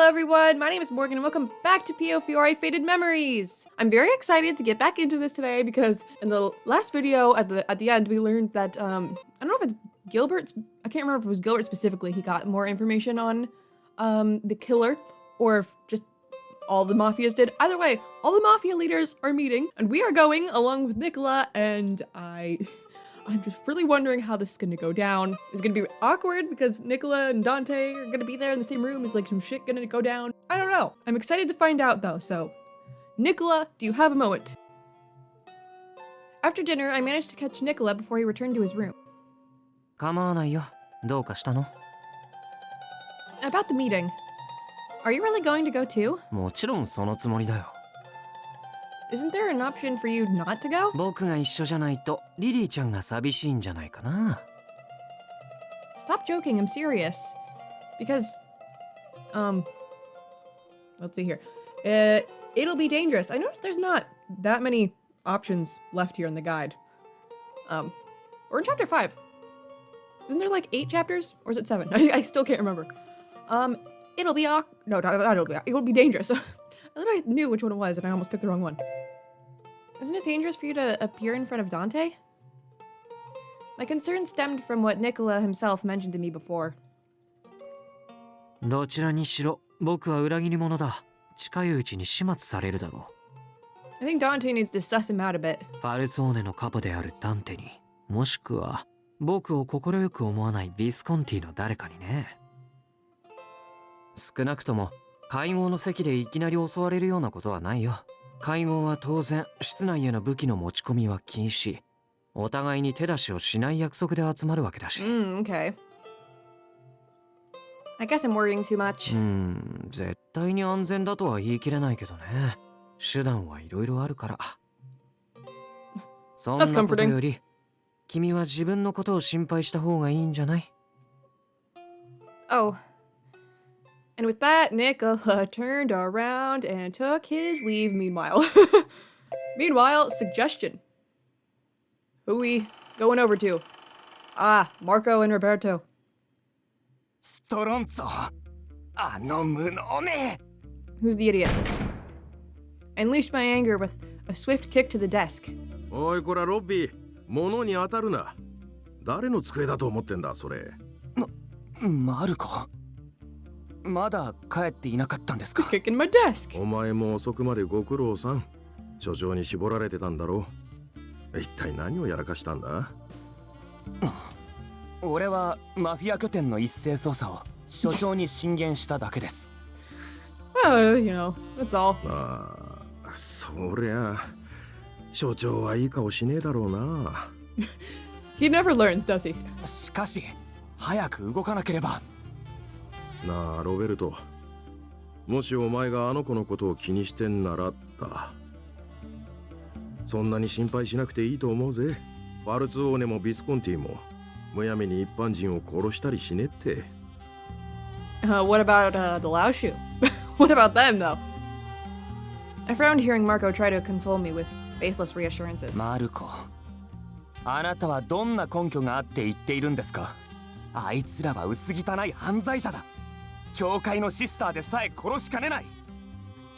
everyone, my name is Morgan and welcome back to Piofiore Faded Memories! I'm very excited to get back into this today because in the last video at the end we learned that, I don't know if it's Gilbert's, I can't remember if it was Gilbert specifically, he got more information on the killer, or if just all the Mafias did. Either way, all the Mafia leaders are meeting and we are going along with Nicola, and I'm just really wondering how this is gonna go down. It's gonna be awkward because Nicola and Dante are gonna be there in the same room. Is like some shit gonna go down? I don't know. I'm excited to find out though, so. Nicola, do you have a moment? After dinner, I managed to catch Nicola before he returned to his room. About the meeting. Are you really going to go too? Isn't there an option for you not to go? Stop joking, I'm serious. Because, let's see here. It'll be dangerous. I noticed there's not that many options left here in the guide. We're in chapter 5. Isn't there like 8 chapters? Or is it 7? I still can't remember. It'll be no, not it'll be, it will be dangerous. I thought I knew which one it was and I almost picked the wrong one. Isn't it dangerous for you to appear in front of Dante? My concern stemmed from what Nicola himself mentioned to me before. I think Dante needs to suss him out a bit. Okay. I guess I'm worrying too much. That's comforting. Oh. And with that, Nicola turned around and took his leave meanwhile. Meanwhile, suggestion. Who we going over to? Ah, Marco and Roberto. Who's the idiot? I unleashed my anger with a swift kick to the desk. Marco? Kicking my desk. Oh, you know, that's all. He never learns, does he? What about the Laoshu? What about them, though? I frowned hearing Marco try to console me with baseless reassurances. Marco, あなたはどんな根拠があって言っているんですか? あいつらは薄汚い犯罪者だ。教会のシスターでさえ殺しかねない。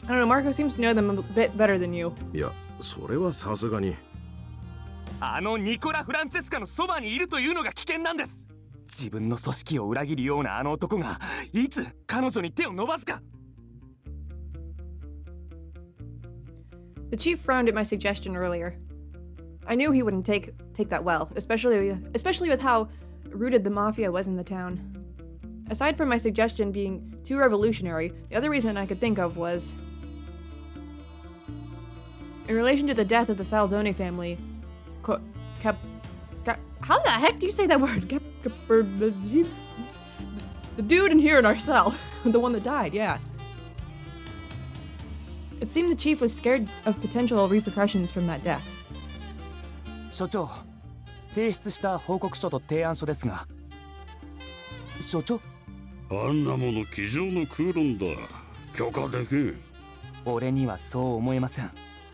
I don't know, Marco seems to know them a bit better than you. いや、それはさすがに。あのニコラ・フランチェスカのそばにいるというのが危険なんです。自分の組織を裏切るようなあの男がいつ彼女に手を伸ばすか。The chief frowned at my suggestion earlier. I knew he wouldn't take that well, especially with how rooted the Mafia was in the town. Aside from my suggestion being too revolutionary, the other reason I could think of was in relation to the death of the Falzone family. How the heck do you say that word? The dude in here in our cell, the one that died, yeah. It seemed the chief was scared of potential repercussions from that death. 所長、提出した報告書と提案書ですが。所長？あんなもの机上の空論だ。許可できん。俺にはそう思えません。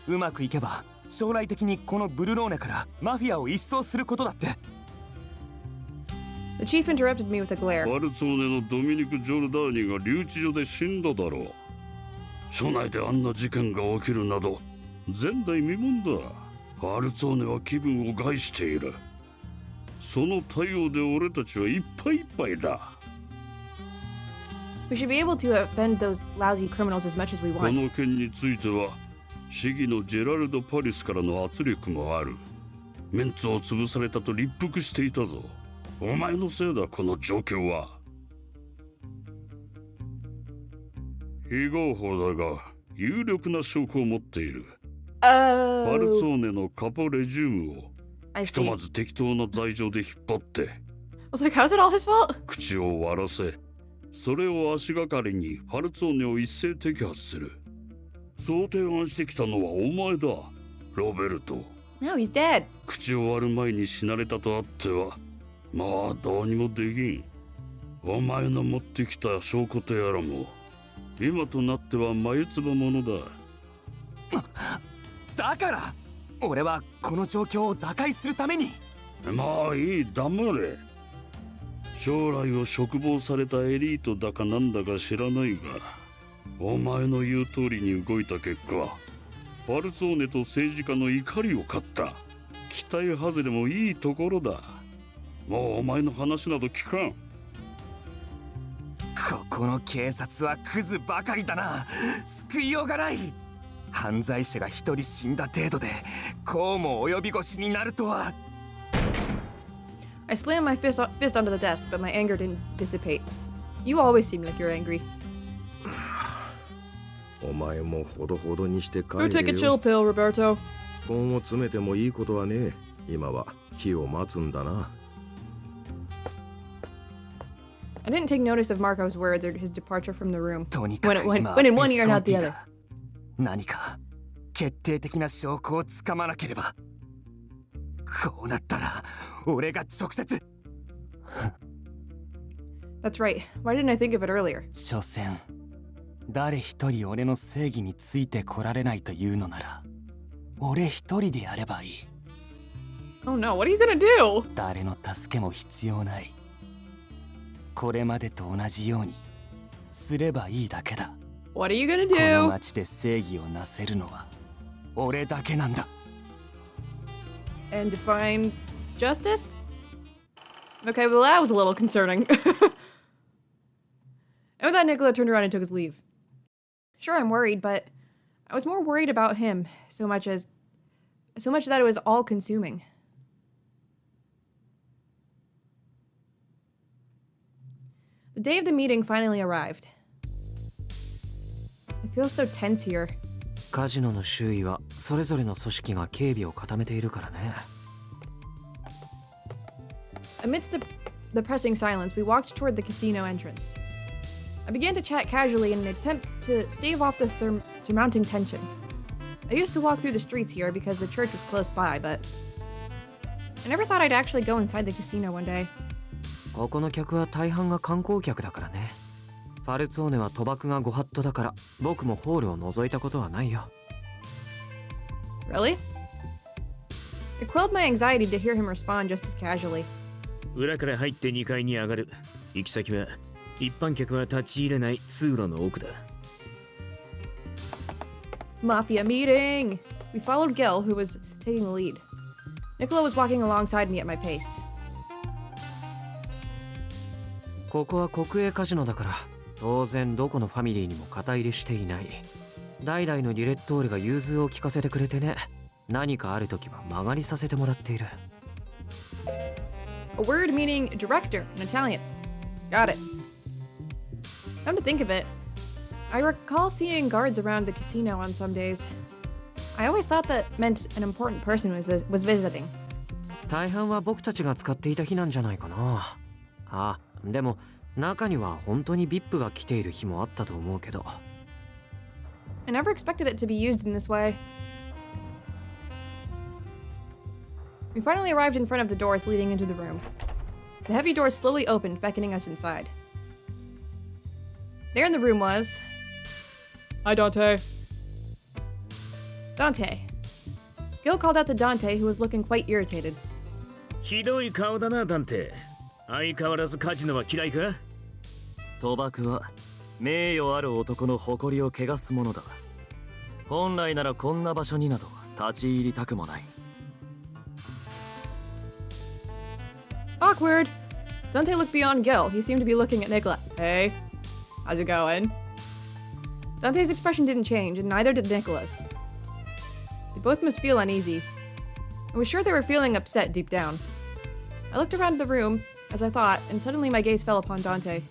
うまくいけば将来的にこのブルローネからマフィアを一掃することだって。The chief interrupted me with a glare. バルツォーネのドミニク・ジョルダーニが留置所で死んだだろう。署内であんな事件が起きるなど前代未聞だ。バルツォーネは気分を害している。その対応で俺たちはいっぱいいっぱいだ。We should be able to offend those lousy criminals as much as we こ want. の件については市議のジェラルド・パリスからの圧力もある。メンツを潰されたと立腹していたぞ。お前のせいだ、この状況は。非合法だが有力な証拠を持っている。バルツ Oh, ォーネのカポレジウムを I ひと see. まず適当な罪状で引っ張って I was like, how's it all his fault? 口を割らせ、それを足がかりにバルツォーネを一斉摘発する。そう提案してきたのはお前だ、ロベルト。 No, he's dead. 口を割る前に死なれたとあってはまあどうにもできん。お前の持ってきた証拠とやらも今となっては眉唾者だ。だから俺はこの状況を打開するために。まあいい、黙れ。将来を嘱望されたエリートだかなんだか知らないが、お前の言う通りに動いた結果バルソーネと政治家の怒りを買った。期待外れもいいところだ。もうお前の話など聞かん。ここの警察はクズばかりだな。救いようがない。犯罪者が一人死んだ程度でこうも及び腰になるとは。 I slammed my fist onto the desk, but my anger didn't dissipate. You always seem like you're angry. お前もほどほどにして帰 Go take a れ chill よ。 pill, Roberto. 根を詰めてもいいことはねえ。今は木を待つんだな。 I didn't take notice of Marco's words or his departure from the room. とにかく Went 今 in one は ear ビ and スコ out ンテ the ィ other. だ。何か決定的な証拠をつかまなければ。こうなったら俺が直接。 That's right. Why didn't I think of it earlier? 所詮誰一人俺の正義についてこられないというのなら俺一人でやればいい。 Oh no, what are you gonna do? 誰の助けも必要ない。これまでと同じようにすればいいだけだ。 What are you gonna この do? 街で正義をなせるのは俺だけなんだ。 And define justice? Okay, well that was a little concerning. And with that, Nicola turned around and took his leave. Sure, I'm worried, but I was more worried about him so much that it was all-consuming. The day of the meeting finally arrived. It feels so tense here. カジノの周囲はそれぞれの組織が警備を固めているからね。 Amidst the pressing silence, we walked toward the casino entrance. I began to chat casually in an attempt to stave off the surmounting tension. I used to walk through the streets here because the church was close by, but I never thought I'd actually go inside the casino one day. ここの客は大半が観光客だからね。ファルツォーネは賭博がご法度だから僕もホールを覗いたことはないよ。 Really? It quelled my anxiety to hear him respond just as casually. 裏から入って2階に上がる。行き先は一般客は立ち入れない通路の奥だ。 Mafia meeting! We followed Gil, who was taking the lead. Nicola was walking alongside me at my pace. ここは国営カジノだから当然どこのファミリーにも肩入れしていない。代々のディレットーレが融通を聞かせてくれてね。何かあるときは間借りさせてもらっている。 A word meaning director in Italian. Got it. Come to think of it, I recall seeing guards around the casino on some days. I always thought that meant an important person was visiting. 大半は僕たちが使っていた日なんじゃないかな。あ、でも中には本当に VIP が来ている日もあったと思うけど。 I never expected it to be used in this way. We finally arrived in front of the doors leading into the room. The heavy doors slowly opened, beckoning us inside. There in the room was... Hi, Dante. Dante. Gil called out to Dante, who was looking quite irritated. ひどい顔だな、ダンテ。相変わらずカジノは嫌いか？賭博は名誉ある男の誇りを汚すものだ。本来ならこんな場所になど立ち入りたくもない。Awkward. Dante looked beyond Gil. He seemed to be looking at Nicola. Hey, how's it going? Dante's expression didn't change, and neither did Nicola's. They both must feel uneasy. I was sure they were feeling upset deep down. I looked around the room, as I thought, and suddenly my gaze fell upon Dante.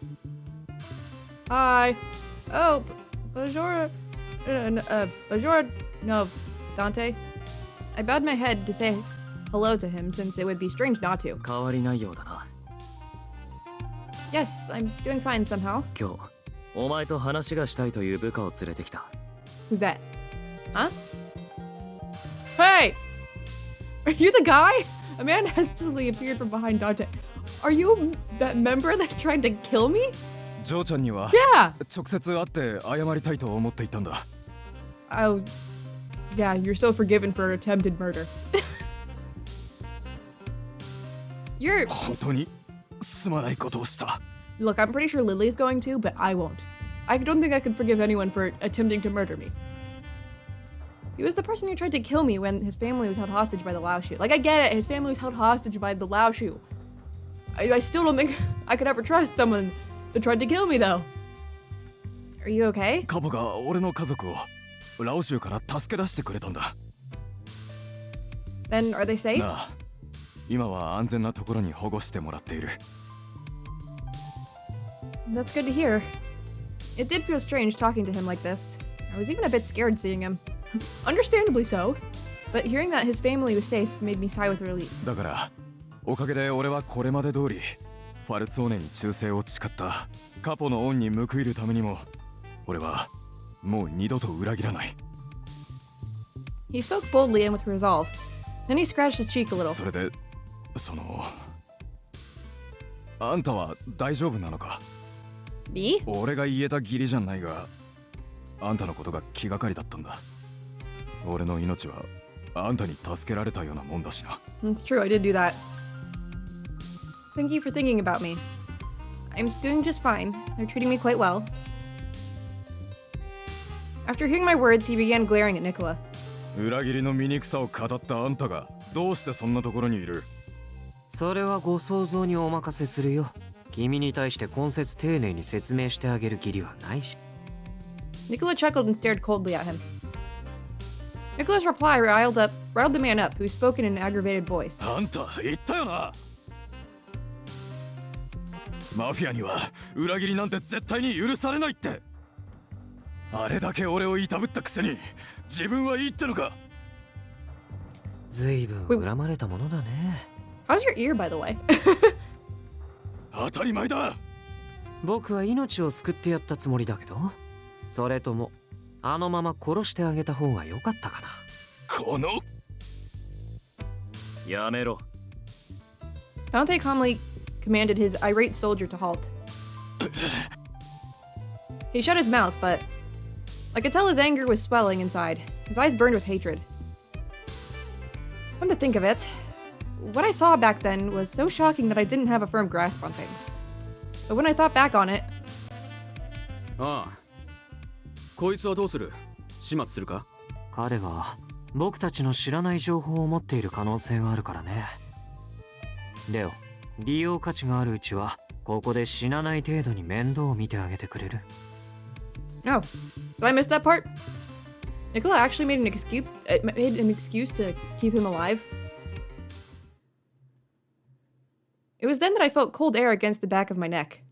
Hi. Oh, bonjour. Bonjour. No, Dante. I bowed my head to say hello to him, since it would be strange not to. 変わりないようだな。Yes, I'm doing fine somehow. 今日、お前と話がしたいという部下を連れてきた。Who's that? Huh? Hey! Are you the guy? A man hesitantly appeared from behind Dante. Are you that member that tried to kill me? ジョーちゃんには Yeah! 直接会って謝りたいと思っていたんだ。I was... Yeah, you're so forgiven for attempted murder. You're... 本当にすまないことをした。 Look, I'm pretty sure Lily's going to, but I won't. I don't think I could forgive anyone for attempting to murder me. He was the person who tried to kill me when his family was held hostage by the Lao Shu. Like, I get it, his family was held hostage by the Lao Shu. I still don't think I could ever trust someone that tried to kill me, though. Are you okay? カボが俺の家族をラオ州から助け出してくれたんだ。 Then, are they safe? なあ、今は安全なところに保護してもらっている。 That's good to hear. It did feel strange talking to him like this. I was even a bit scared seeing him. Understandably so. But hearing that his family was safe made me sigh with relief. だからおかげで俺はこれまで通りファルツォーネに忠誠を誓ったカポの恩に報いるためにも俺はもう二度と裏切らない。 He spoke boldly and with resolve. Then he scratched his cheek a little. それであんたは大丈夫なのか？ Me? 俺が言えた義理じゃないがあんたのことが気がかりだったんだ。俺の命はあんたに助けられたようなもんだしな。 It's true, I did do that. Thank you for thinking about me. I'm doing just fine. They're treating me quite well. After hearing my words, he began glaring at Nicola. 裏切りの醜さを語ったあんたがどうしてそんなところにいる？それはご想像にお任せするよ。君に対して今節丁寧に説明してあげる義理はないし。 Nicola chuckled and stared coldly at him. Nicola's reply riled the man up, who spoke in an aggravated voice. あんた言ったよな。マフィアには裏切りなんて絶対に許されないって。あれだけ俺をいたぶったくせに自分はいいってのか。ずいぶん恨まれたものだね。 How's your ear, by the way? 当たり前だ。僕は命を救ってやったつもりだけど、それともあのまま殺してあげた方が良かったかな。このやめろ。 Dante calmly commanded his irate soldier to halt. He shut his mouth, but I could tell his anger was swelling inside. His eyes burned with hatred. Come to think of it, what I saw back then was so shocking that I didn't have a firm grasp on things. But when I thought back on it... ああ。こいつはどうする？始末するか？彼は僕たちの知らない情報を持っている可能性があるからね。レオ、利用価値があるうちはここで死なない程度に面倒を見てあげてくれる。 Oh, did I miss that part? Nicola actually made an excuse to keep him alive. It was then that I felt cold air against the back of my neck.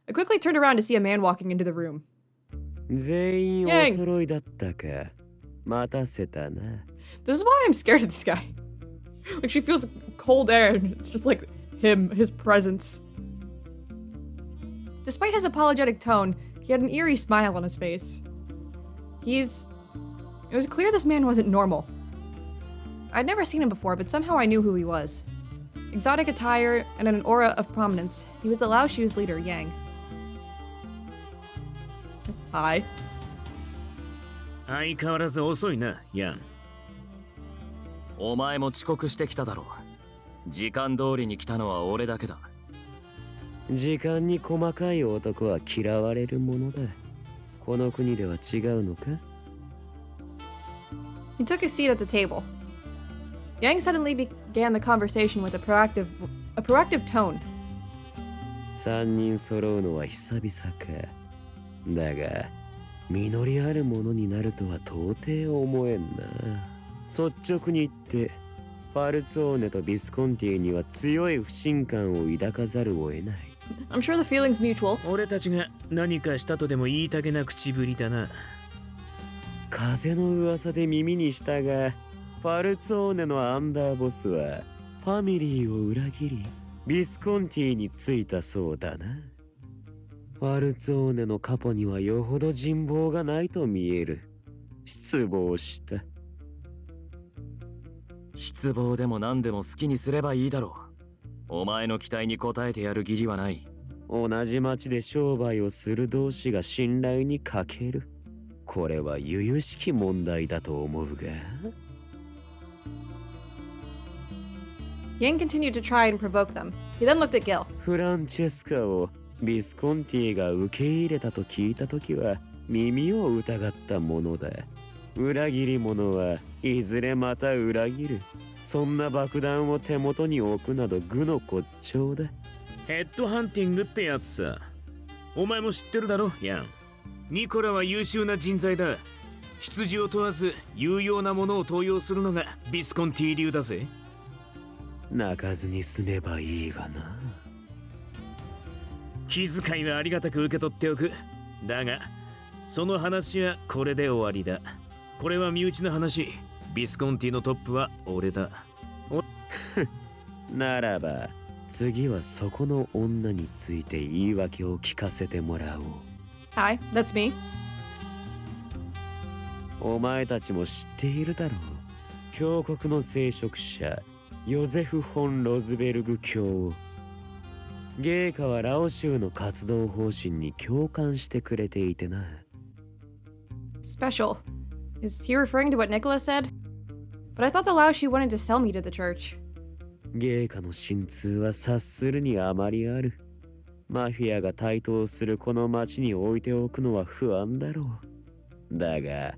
I quickly turned around to see a man walking into the room. 全員お揃いだったか。待たせたな。 This is why I'm scared of this guy. Like, she feels cold air, and it's just like him, his presence. Despite his apologetic tone, he had an eerie smile on his face. It was clear this man wasn't normal. I'd never seen him before, but somehow I knew who he was. Exotic attire and an aura of prominence, he was the Lao Shu's leader, Yang. Hi. 相変わらず遅いな、ヤン。お前も遅刻してきただろう。時間通りに来たのは俺だけだ。時間に細かい男は嫌われるものだ。この国では違うのか？ He took his seat at the table. Yang suddenly began the conversation with a proactive tone. 三人揃うのは久々か。だが、実りあるものになるとは到底思えんな。率直に言って、ファルツォーネとビスコンティには強い不信感を抱かざるを得ない。I'm sure the feeling's mutual. 俺たちが何かしたとでも言いたげな口ぶりだな。風の噂で耳にしたが、ファルツォーネのアンダーボスはファミリーを裏切り、ビスコンティについたそうだな。ファルツォーネのカポにはよほど人望がないと見える。失望した。失望でも何でも好きにすればいいだろう。お前の期待に応えてやる義理はない。同じ町で商売をする同士が信頼に欠ける。これは由々しき問題だと思うが。Yang continued to try and provoke them. He then looked at Gil. フランチェスカをビスコンティが受け入れたと聞いたときは耳を疑ったものだ。裏切り者はいずれまた裏切る。そんな爆弾を手元に置くなど愚の骨頂だ。ヘッドハンティングってやつさ。お前も知ってるだろ、ヤン。ニコラは優秀な人材だ。出自を問わず有用なものを登用するのがビスコンティ流だぜ。泣かずに済めばいいがな。気遣いはありがたく受け取っておく。だが、その話はこれで終わりだ。これは身内の話。ビスコンティのトップは俺だ。ならば、次はそこの女について言い訳を聞かせてもらおう。Hi, that's me. お前たちも知っているだろう。教国の聖職者、ヨゼフ・フォン・ロズベルグ教を。ゲーカはラオ州の活動方針に共感してくれていてな。Special. Is he referring to what Nicholas said? But I thought the Laoshi wanted to sell me to the church. ゲーカの心痛は察するにあまりある。マフィアが台頭するこの町に置いておくのは不安だろう。だが、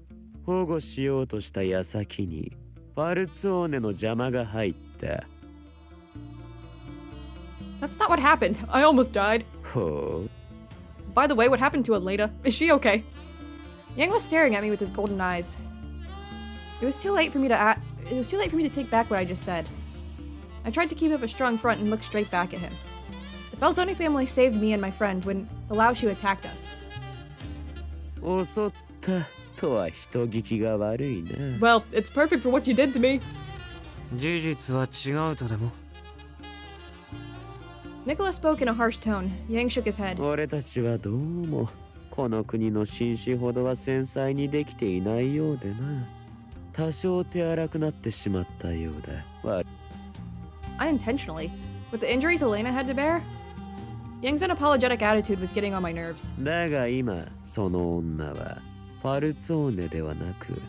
保護しようとした矢先に、ファルツォーネの邪魔が入った。That's not what happened. I almost died. ほう。By the way, what happened to Elena? Is she okay? Yang was staring at me with his golden eyes. It was too late for me to take back what I just said. I tried to keep up a strong front and look straight back at him. The Falzoni family saved me and my friend when the Laoshu attacked us. 襲ったとは人聞きが悪いな。Well, it's perfect for what you did to me. 事実は違うとでも。Nicholas spoke in a harsh tone. Yang shook his head. 俺たちはどうもこの国の紳士ほどは繊細にできていないようでな。多少手荒くなってしまったようだ。Unintentionally. With the injuries Elena had to bear? Yang's unapologetic attitude was getting on my nerves. だが今その女はファルツォーネではなく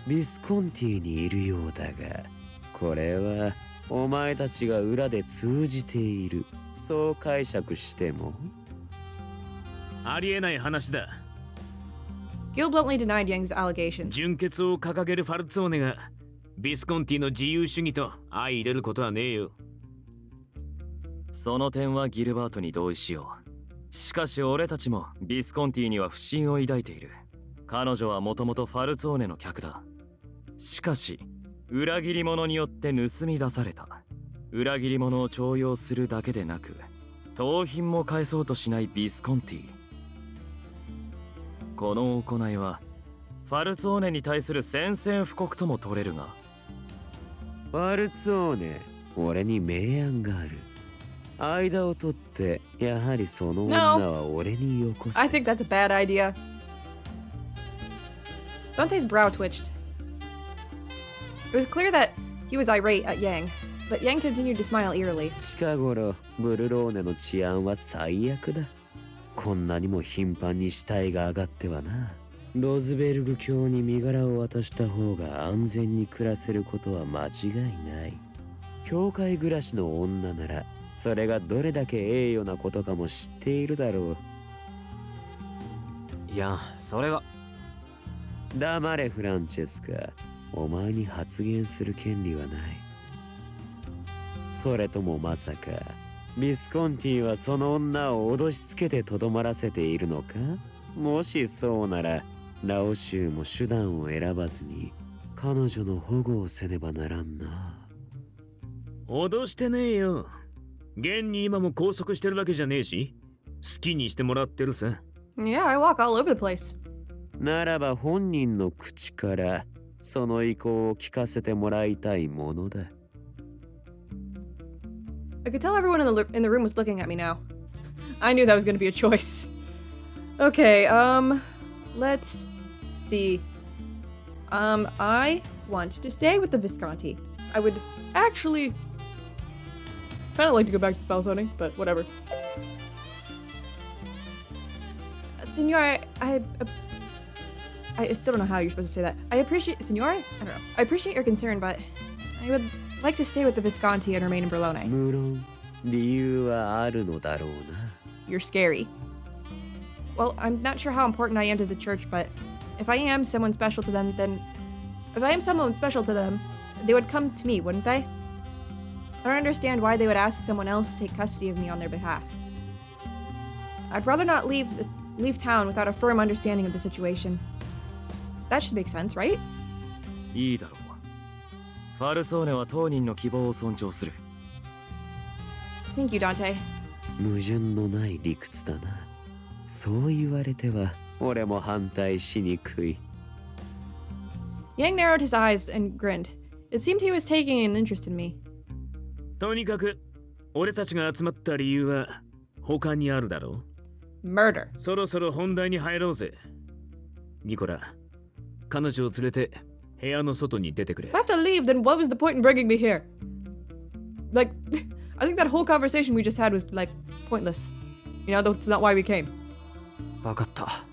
ビスコンティにいるようだが、これはお前たちが裏で通じている、そう解釈しても。ありえない話だ。Gil bluntly denied Yang's allegations. 純潔を掲げるファルツォーネがビスコンティの自由主義と相入れることはねえよ。その点はギルバートに同意しよう。しかし俺たちもビスコンティには不信を抱いている。彼女はもともとファルツォーネの客だ。しかし裏切り者によって盗み出された。裏切り者を重用するだけでなく盗品も返そうとしないビスコンティ。この行いはファルツォーネに対する宣戦布告とも取れるが。ファルツォーネ、俺に明暗がある。間を取ってやはりその女は俺によこせ。I think that's a bad idea. Dante's brow twitched. It was clear that he was irate at Yang, but Yang continued to smile eerily. 近頃ブルローネの治安は最悪だ。こんなにも頻繁に死体が上がってはな。ロズベルグ教に身柄を渡した方が安全に暮らせることは間違いない。教会暮らしの女ならそれがどれだけ栄誉なことかも知っているだろいや、それは。う。黙れフランチェスカ。お前に発言する権利はない。それともまさかビスコンティはその女を脅しつけてとどまらせているのか？もしそうならラオシュウも手段を選ばずに彼女の保護をせねばならんな。脅してねえよ。現に今も拘束してるわけじゃねえし、好きにしてもらってるさ。Yeah, I walk all over the place. ならば本人の口からその意向を聞かせてもらいたいものだ。I could tell everyone in the room was looking at me now. I knew that was going to be a choice. Okay, let's see. I want to stay with the Visconti. I would actually kind of like to go back to the Falzone, but whatever. Signore, I still don't know how you're supposed to say that. Signore? I don't know. I appreciate your concern, but I would like to stay with the Visconti and remain in Berlone. 無論理由はあるのだろうな。You're scary. Well, I'm not sure how important I am to the church, but if I am someone special to them, they would come to me, wouldn't they? I don't understand why they would ask someone else to take custody of me on their behalf. I'd rather not leave town without a firm understanding of the situation. That should make sense, right? いいだろう。ファルツォーネは当人の希望を尊重する。Thank you, Dante. 矛盾のない理屈だな。そう言われては俺も反対しにくい。Yang narrowed his eyes and grinned. It seemed he was taking an interest in me. とにかく俺たちが集まった理由は他にあるだろう。Murder. そろそろ本題に入ろうぜ。ニコラ、彼女を連れて部屋の外に出てくれ。If I have to leave, then what was the point in bringing me here? Like, I think that whole conversation we just had was, like, pointless. You know, that's not why we came. わかった。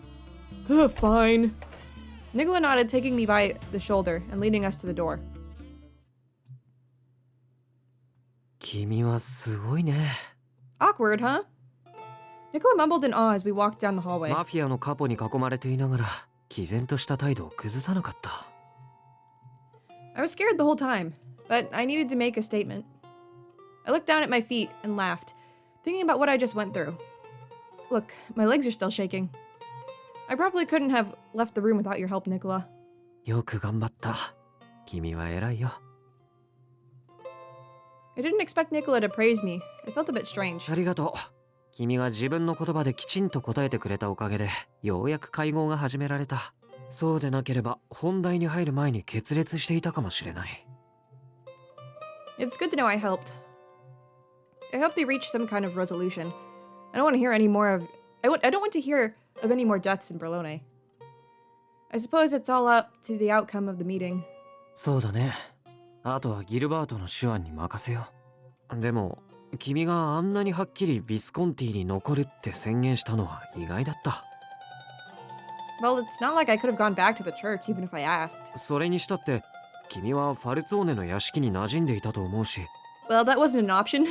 Fine. Nicola nodded, taking me by the shoulder and leading us to the door. 君はすごいね。Awkward, huh? Nicola mumbled in awe as we walked down the hallway. マフィアのカポに囲まれていながら、毅然とした態度を崩さなかった。I was scared the whole time, but I needed to make a statement. I looked down at my feet and laughed, thinking about what I just went through. Look, my legs are still shaking. I probably couldn't have left the room without your help, Nicola. よく頑張った。君は偉いよ。I didn't expect Nicola to praise me. It felt a bit strange. ありがとう。君は自分の言葉できちんと答えてくれたおかげで、ようやく会合が始められた。そうでなければ本題に入る前に決裂していたかもしれない。It's good to know I helped. I hope they reach some kind of resolution. I don't want to hear any more of... I don't want to hear of any more deaths in Berlone. I suppose it's all up to the outcome of the meeting. そうだね。あとはギルバートの手腕に任せよう。でも、君があんなにはっきりビスコンティに残るって宣言したのは意外だった。Well, it's not like I could have gone back to the church even if I asked. それにしたって、君はファルツォーネの屋敷に馴染んでいたと思うし。Well, that wasn't an option.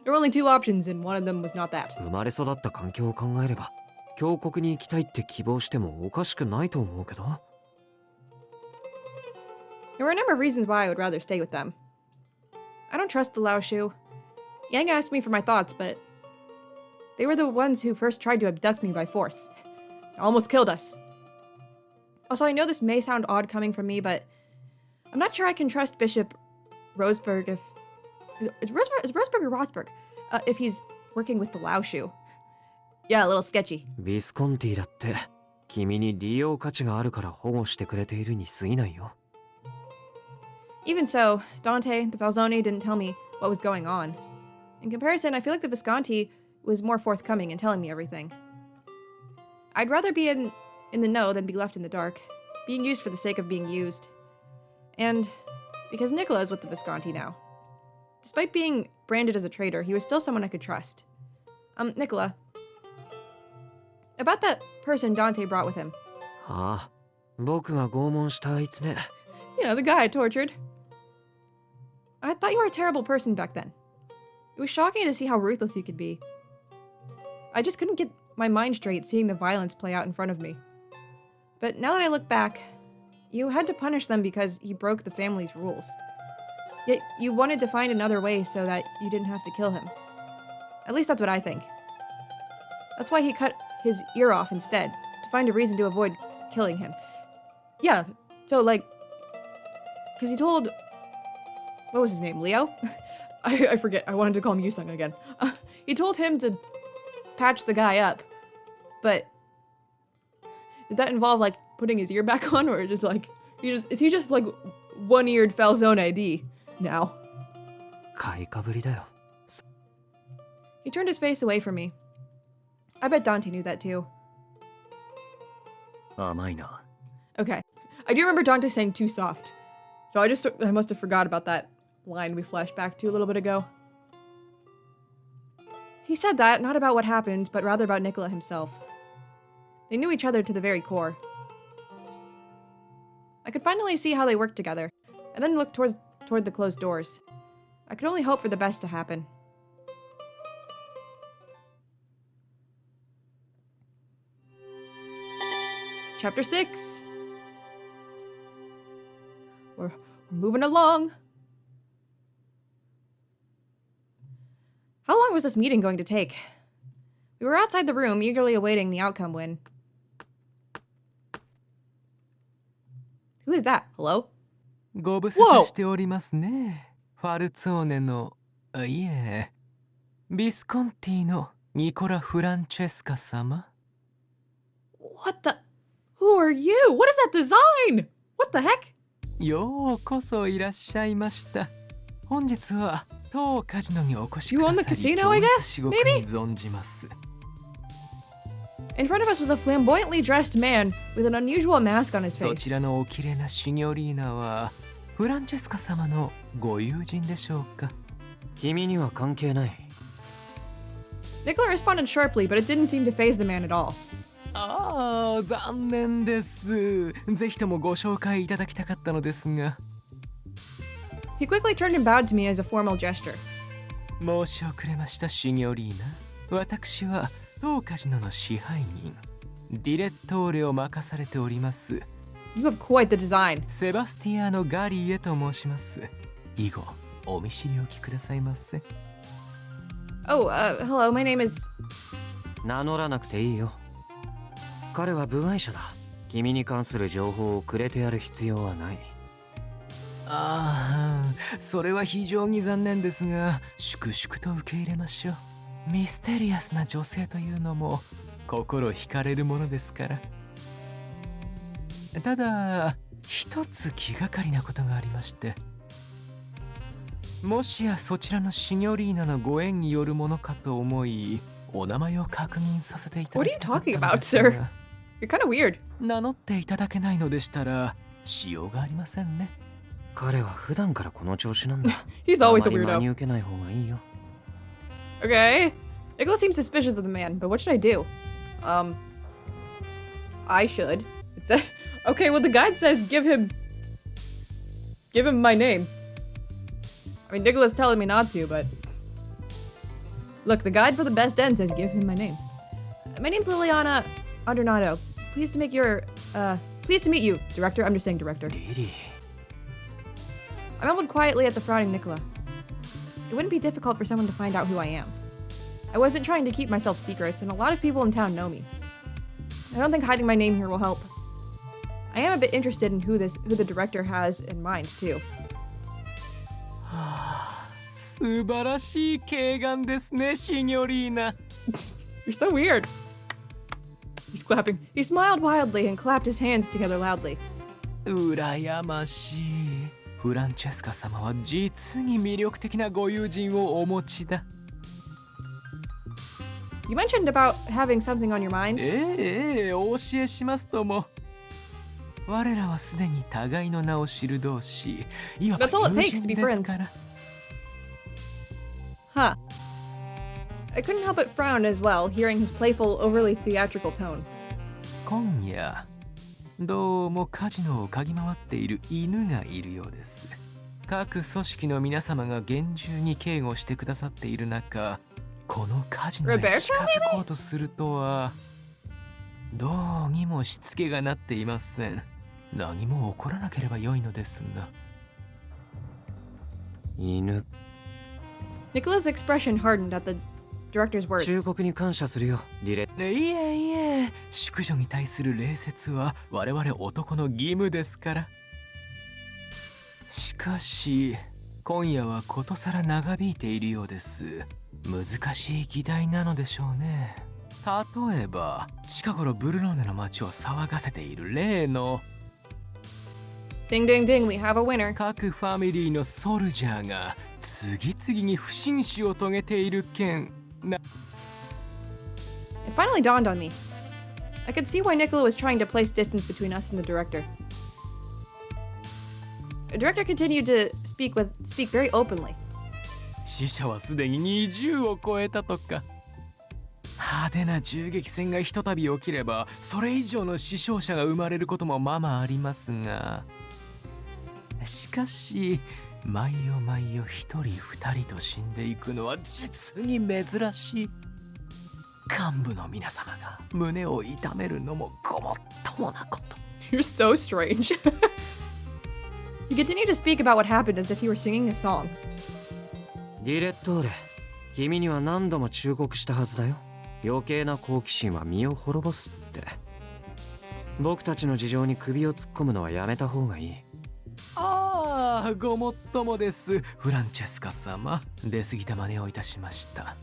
There were only two options and one of them was not that. 生まれ育った環境を考えれば、峡谷に行きたいって希望してもおかしくないと思うけど。There were a number of reasons why I would rather stay with them. I don't trust the Lao Shu. Yang asked me for my thoughts, but they were the ones who first tried to abduct me by force. Almost killed us. Also, I know this may sound odd coming from me, but I'm not sure I can trust Bishop Roseberg if... Is Roseberg or Rosberg? If he's working with the Lao Shu. Yeah, a little sketchy. ビスコンティだって、君に利用価値があるから保護してくれているに過ぎないよ。Even so, Dante, the Falzone, didn't tell me what was going on. In comparison, I feel like the Visconti was more forthcoming in telling me everything. I'd rather be in the know than be left in the dark, being used for the sake of being used. And because Nicola is with the Visconti now. Despite being branded as a traitor, he was still someone I could trust. Nicola. About that person Dante brought with him. ああ、僕が拷問したあいつね。You know, the guy I tortured. I thought you were a terrible person back then. It was shocking to see how ruthless he could be. I just couldn't get my mind straight seeing the violence play out in front of me. But now that I look back, you had to punish them because he broke the family's rules. Yet you wanted to find another way so that you didn't have to kill him. At least that's what I think. That's why he cut his ear off instead, to find a reason to avoid killing him. Yeah, so like, because he told, what was his name, Leo? I forget, I wanted to call him Yusung again. He told him to patch the guy up, but did that involve like putting his ear back on, or just like, is he just like one-eared Falzone ID now? 買いかぶりだよ。 He turned his face away from me. I bet Dante knew that too. 甘いな。 Okay. I do remember Dante saying too soft. So I must have forgot about that line we flashed back to a little bit ago. He said that, not about what happened, but rather about Nicola himself. They knew each other to the very core. I could finally see how they worked together, and then look toward the closed doors. I could only hope for the best to happen. Chapter 6. We're moving along. How long was this meeting going to take? We were outside the room, eagerly awaiting the outcome when... Who is that? Hello? ご無沙汰しておりますね。ファルツォーネの、いえ、ビスコンティのニコラ・フランチェスカ様。What the... Who are you? What is that design? What the heck? ようこそいらっしゃいました。本日は当カジノにお越しくださり、 You own the casino, I guess? 至極に存じます。 In front of us was a flamboyantly dressed man with an unusual mask on his そ face. ちらのおきれいなシニョリーナはフランチェスカ様のご友人でしょうか。君には関係ない。 Nicola responded sharply, but it didn't seem to faze the man at all. ああ、残念です。ぜひともご紹介いただきたかったのですが。 He quickly turned and bowed to me as a formal gesture. 申し遅れました、シニョリーナ。私は当カジノの支配人、ディレットーレを任されております。 You have quite the design. セバスティアーノ・ガリエと申します。以後、お見知りおきくださいませ。 Oh, hello, my name is... 名乗らなくていいよ。彼は部外者だ。君に関する情報をくれてやる必要はない。ああ、それは非常に残念ですが、粛々と受け入れましょう。ミステリアスな女性というのも心惹かれるものですから。ただ、一つ気がかりなことがありまして。もしやそちらのシニョリーナのご縁によるものかと思い、お名前を確認させていただきたかったのですが。 What are you talking about, sir? You're kind of weird. 名乗っていただけないのでしたら、しようがありませんね。彼は普段からこの調子なんだ。 He's always a あまり真 weirdo. に受けない方がいいよ。 Okay. Nicola seems suspicious of the man, but what should I do? I should. Okay, well the guide says give him my name. I mean, Nicola's telling me not to, but... Look, the guide for the best end says give him my name. My name's Liliana Adornado. Pleased to meet you, Director. I'm just saying Director. リリー。 I mumbled quietly at the frowning Nicola. It wouldn't be difficult for someone to find out who I am. I wasn't trying to keep myself secret, and a lot of people in town know me. I don't think hiding my name here will help. I am a bit interested in who the director has in mind, too. 素晴らしい敬願ですね、シニョリーナ。 You're so weird. He's clapping. He smiled wildly and clapped his hands together loudly. 羨ましい。フランチェスカ様は実に魅力的なご友人をお持ちだ。 You mentioned about having something on your mind. お教えしますとも。我らはすでに互いの名を知る同士。いわば That's all it 友 takes to 人 be です friends. から。 Huh. I couldn't help but frown as well, hearing his playful, overly theatrical tone. 今夜、どうもカジノを嗅ぎ回っている犬がいるようです。各組織の皆様が厳重に警護してくださっている中、このカジノへ近づこうとするとはどうにもしつけがなっていません。何も起こらなければ良いのですが。犬。 Nicola's expression hardened at the director's words. 忠告に感謝するよ、ディレ。いえいえ、淑女に対する礼節は我々男の義務ですから。しかし今夜はことさら長引いているようです。難しい議題なのでしょうね。例えば近頃ブルローネの街を騒がせている例の Ding ding ding, we have a winner. 各ファミリーのソルジャーが次々に不審死を遂げている件な。 It finally dawned on me. I could see why Nicola was trying to place distance between us and the director. The director continued to speak very openly. 死者はすでに20を超えたとか。派手な銃撃戦がひとたび起きればそれ以上の死傷者が生まれることもままありますが、しかし毎夜毎夜一人二人と死んでいくのは実に珍しい。幹部の皆様が胸を痛めるのもごもっともなこと。 You're so strange. He continued to speak about what happened as if he were singing a song. ディレットーレ、君には何度も忠告したはずだよ。余計な好奇心は身を滅ぼすって。僕たちの事情に首を突っ込むのはやめた方がいい。ああ、ごもっともです、フランチェスカ様。出過ぎた真似をいたしました。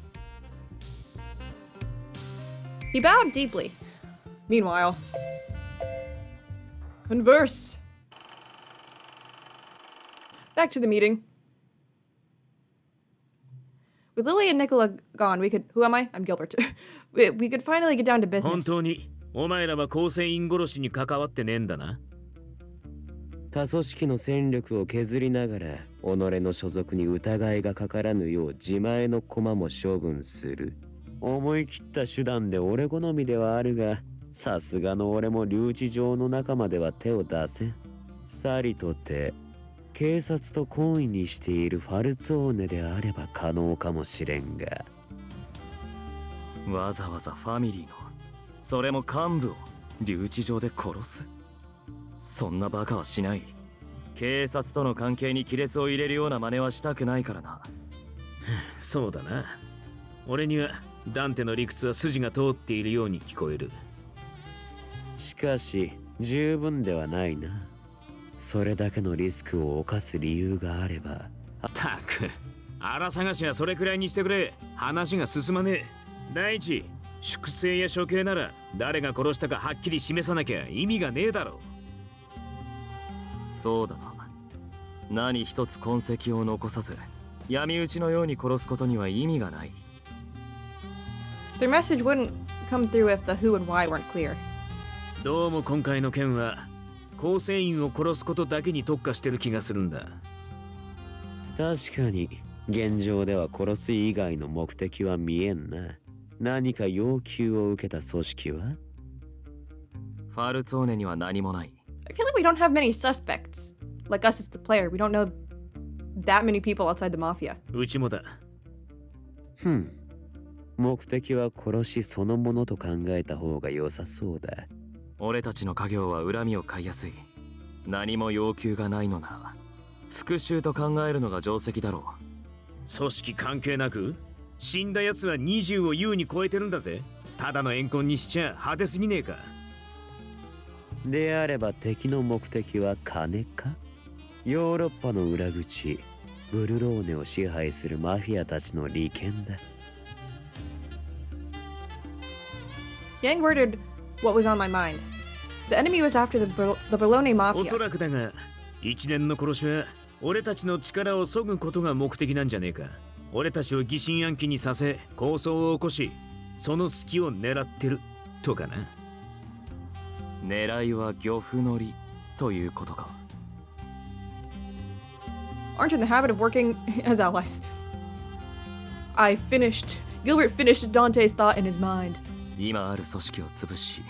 He bowed deeply. Meanwhile, converse. Back to the meeting. With Lily and Nicola gone, we could. Who am I? I'm Gilbert. we could finally get down to 本 business. 当にお前らは構成員殺しに関わってねえんだな。他組織の戦力を削りながら己の所属に疑いがかからぬよう自前の駒も処分する。思い切った手段で俺好みではあるが、さすがの俺も留置場の中までは手を出せん。さりとて警察と懇意にしているファルツォーネであれば可能かもしれんが。わざわざファミリーの、それも幹部を留置場で殺す。そんなバカはしない。警察との関係に亀裂を入れるような真似はしたくないからな。そうだな。俺にはダンテの理屈は筋が通っているように聞こえる。しかし十分ではないな。それだけのリスクを冒す理由があれば。たく、荒探しはそれくらいにしてくれ。話が進まねえ。第一、粛清や処刑なら誰が殺したかはっきり示さなきゃ意味がねえだろ。そうだな。何一つ痕跡を残さず闇討ちのように殺すことには意味がない。 Their message wouldn't come through if the who and why weren't clear. どうも今回の件は構成員を殺すことだけに特化してる気がするんだ。確かに現状では殺す以外の目的は見えんな。何か要求を受けた組織は？ファルツォーネには何もない。I feel like we don't have many suspects. Like us as the player, we don't know that many people outside the mafia. うちもだ。目的は殺しそのものと考えた方が良さそうだ。俺たちの家業は恨みを買いやすい。何も要求がないのなら復讐と考えるのが定石だろう。組織関係なく死んだ奴は20を優に超えてるんだぜ。ただの怨恨にしちゃ派手すぎねえか。であれば敵の目的は金か？ヨーロッパの裏口、ブルローネを支配するマフィアたちの利権だ。Yang worded what was on my mind. The enemy was after the Bologna おそ mafia. らくだが、一連の殺しは俺たちの力を削ぐことが目的なんじゃねえか。俺たちを疑心暗鬼にさせ抗争を起こし、その隙を狙ってるとかな。狙いは漁夫乗りということか。Aren't in the habit of working as allies. Gilbert finished Dante's thought in his mind. 今ある組織を潰し、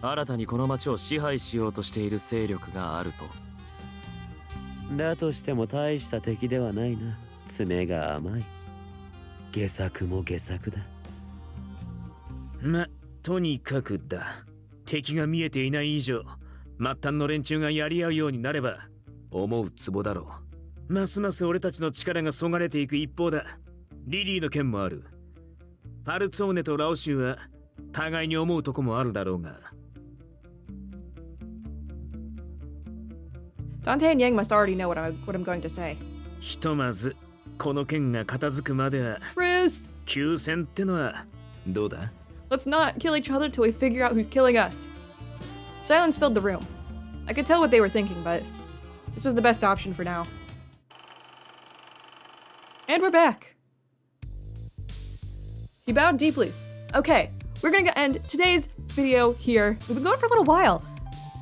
新たにこの町を支配しようとしている勢力があると。だとしても大した敵ではないな。爪が甘い。下作も下作だ。ま、とにかくだ。敵が見えていない以上、末端の連中がやり合うようになれば、思うツボだろう。ますます俺たちの力がそがれていく一方だ。リリーの件もある。ファルツォーネとラオシュは、互いに思うとこもあるだろうが。Dante and Yang must already know what I'm going to say. ひとまず、この件が片付くまでは、Truce! 休戦ってのは、どうだ？ Let's not kill each other till we figure out who's killing us. Silence filled the room. I could tell what they were thinking, but this was the best option for now. And we're back. He bowed deeply. Okay, we're gonna end today's video here. We've been going for a little while,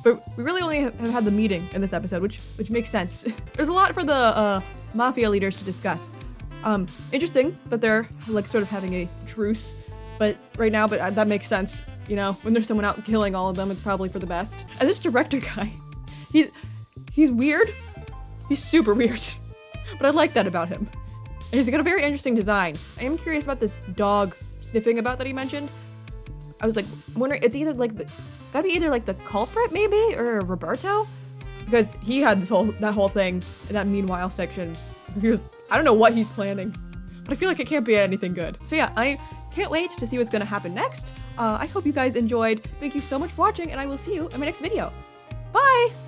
but we really only have had the meeting in this episode, which makes sense. There's a lot for the Mafia leaders to discuss. Interesting that they're like sort of having a truce, but right now, but that makes sense. You know, when there's someone out killing all of them, it's probably for the best. And this director guy, he's weird. He's super weird, but I like that about him. And he's got a very interesting design. I am curious about this dog sniffing about that he mentioned. I was like, I'm wondering, it's either like gotta be either like the culprit maybe, or Roberto? Because he had that whole thing in that meanwhile section. I don't know what he's planning, but I feel like it can't be anything good. So yeah, I can't wait to see what's gonna happen next. I hope you guys enjoyed. Thank you so much for watching, and I will see you in my next video. Bye!